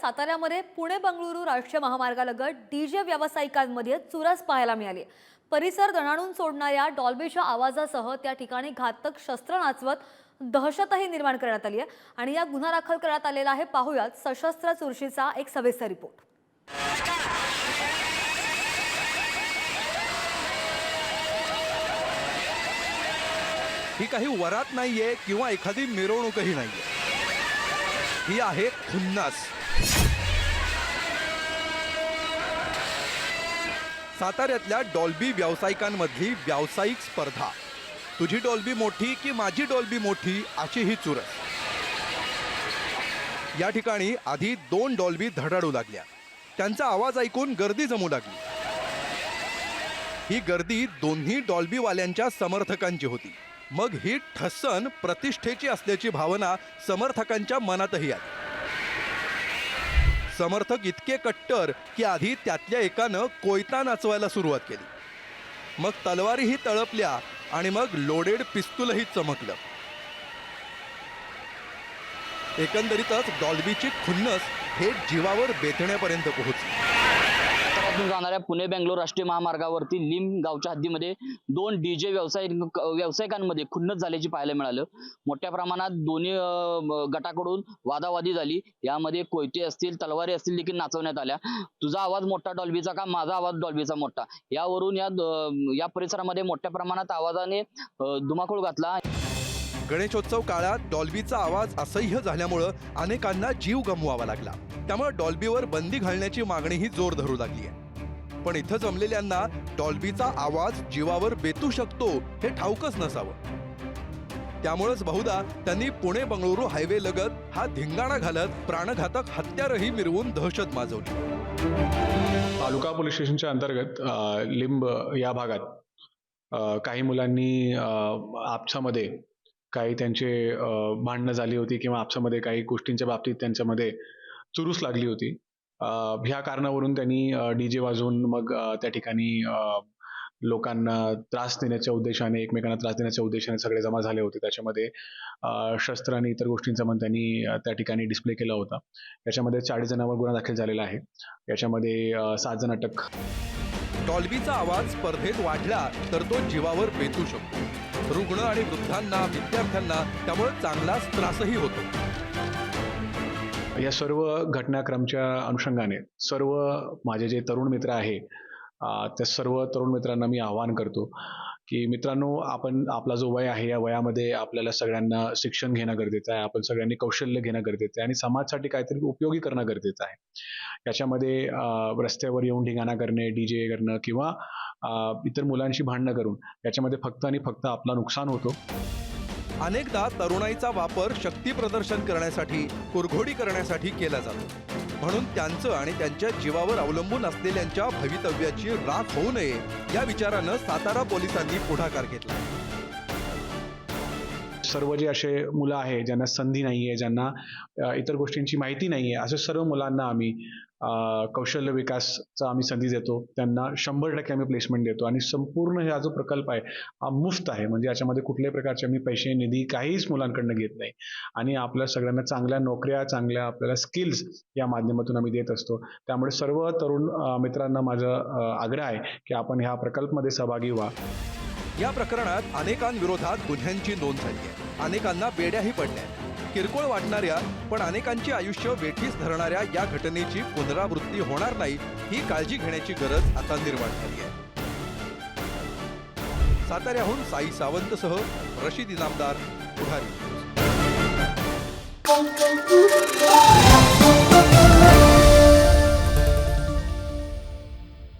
साताऱ्यामध्ये पुणे बंगळुरू राष्ट्रीय महामार्गालगत डीजे व्यावसायिकांमध्ये चुरस पाहायला मिळाली। परिसर दणाणून सोडणाऱ्या डॉल्बीच्या आवाजासह त्या ठिकाणी घातक शस्त्र नाचवत दहशतही निर्माण करण्यात आली आहे आणि या गुन्हा दाखल करण्यात आलेला आहे। पाहूयात सशस्त्र चुरशीचा एक सविस्तर रिपोर्ट। ही काही वरात नाहीये किंवा एखादी मिरवणूकही नाहीये, ही आहे खुन्नस। साताऱ्यातल्या डॉल्बी व्यावसायिकांमधली व्यावसायिक स्पर्धा। तुझी डॉल्बी मोठी की माझी डॉल्बी मोठी अशी ही चुरस। या ठिकाणी आधी 2 डॉल्बी धडाडू लागल्या। त्यांचा आवाज ऐकून गर्दी जमू लागली। ही गर्दी दोन्ही डॉल्बीवाल्यांच्या समर्थकांची होती। मग ही ठसन प्रतिष्ठेची असल्याची भावना समर्थकांच्या मनातही आली। समर्थक इतके कट्टर की आधी त्यातल्या एकानं कोयता नाचवायला सुरुवात केली। मग तलवारीही तळपल्या आणि मग लोडेड पिस्तूलही चमकलं। एकंदरीतच डॉल्बीची खुन्नस थेट जीवावर बेतण्यापर्यंत पोहोचली। जाणाऱ्या पुणे बेंगलोर राष्ट्रीय महामार्गावरती लिंब गावच्या हद्दीमध्ये 2 डीजे व्यावसायिकांमध्ये खुन्नस झाल्याची पाहायला मिळालं। मोठ्या प्रमाणात दोन्ही गटाकडून वादावादी झाली। यामध्ये कोयते असतील, तलवारी असतील देखील नाचवण्यात आल्या। तुझा आवाज मोठा डॉल्बीचा का माझा आवाज डॉल्बीचा मोठा, यावरून या परिसरामध्ये मोठ्या प्रमाणात आवाजाने धुमाकूळ घातला। गणेशोत्सव काळात डॉल्बीचा आवाज असह्य झाल्यामुळे अनेकांना जीव गमवावा लागला। त्यामुळे डॉल्बीवर बंदी घालण्याची मागणीही जोर धरू लागली आहे। पण इथं जमलेल्यांना डॉल्बीचा आवाज जीवावर बेतू शकतो हे ठाऊकच नसावं। त्यामुळेच बहुधा त्यांनी पुणे बंगळुरू हायवे लगत हा धिंगाणा घालत प्राणघातक हत्यारही मिरवून दहशत माजवली। तालुका पोलीस स्टेशनच्या अंतर्गत लिंब या भागात काही मुलांनी आपसामध्ये काही त्यांचे भांडणं झाली होती किंवा आपसामध्ये काही गोष्टींच्या बाबतीत त्यांच्यामध्ये चुरूस लागली होती। ह्या कारणावरून त्यांनी डीजे वाजवून मग त्या ठिकाणी लोकांना त्रास देण्याच्या उद्देशाने, एकमेकांना त्रास देण्याच्या उद्देशाने सगळे जमा झाले होते। त्याच्यामध्ये शस्त्र आणि इतर गोष्टींचा पण त्यांनी त्या ठिकाणी डिस्प्ले केला होता। याच्यामध्ये 40 जणांवर गुन्हा दाखल झालेला आहे। याच्यामध्ये 7 जण अटक। डॉल्बीचा आवाज स्पर्धेत वाढला तर तो जीवावर बेतू शकतो। रुग्ण आणि वृद्धांना, विद्यार्थ्यांना त्यामुळे चांगलाच त्रासही होतो। या सर्व घटनाक्रमाच्या अनुषंगाने सर्व माझे जे तरुण मित्र आहे त्या सर्व तरुण मित्रांना मी आवाहन करतो की मित्रांनो, आपला जो वय आहे या वयामध्ये आपल्याला सगळ्यांना शिक्षण घेणं गरजेचं आहे। आपण सगळ्यांनी कौशल्य घेणं गरजेचं आहे आणि समाजासाठी काहीतरी उपयोगी करणं गरजेचं आहे। याच्यामध्ये रस्त्यावर येऊन धिंगाणा करणे, डीजे करणं किंवा इतर मुलांशी भांडणं करून याच्यामध्ये फक्त आणि फक्त आपला नुकसान होतो। अनेकदा तरुणाईचा वापर शक्ती प्रदर्शन करण्यासाठी, कुरघोडी करण्यासाठी केला जातो। म्हणून त्यांचं आणि त्यांच्या जीवावर अवलंबून असलेल्यांच्या भवितव्याची राख होऊ नये या विचारानं सातारा पोलिसांनी पुढाकार घेतला। सर्व जे असे मुलं आहे ज्यांना संधी नाहीये, ज्यांना इतर गोष्टींची माहिती नाहीये, अशा सर्व मुलांना आम्ही कौशल्य विकासचा आम्ही संधी देतो। त्यांना 100% आम्ही प्लेसमेंट देतो आणि संपूर्ण हा जो प्रकल्प आहे हा मुफ्त आहे। म्हणजे याच्यामध्ये कुठल्याही प्रकारचे आम्ही पैसे, निधी काहीच मुलांकडनं घेत नाही आणि आपल्या सगळ्यांना चांगल्या नोकऱ्या, चांगल्या आपल्याला स्किल्स या माध्यमातून आम्ही देत असतो। त्यामुळे सर्व तरुण मित्रांना माझा आग्रह आहे की आपण ह्या प्रकल्पामध्ये सहभागी व्हा। या प्रकरणात अनेकांविरोधात गुन्ह्यांची नोंद झाली आहे। अनेकांना बेड्याही पडल्या। किरकोळ वाटणाऱ्या पण अनेकांचे आयुष्य वेठीस धरणाऱ्या या घटनेची पुनरावृत्ती होणार नाही ही काळजी घेण्याची गरज आता निर्माण झाली आहे। साताऱ्याहून साई सावंतसह रशीद इनामदार, पुढारी।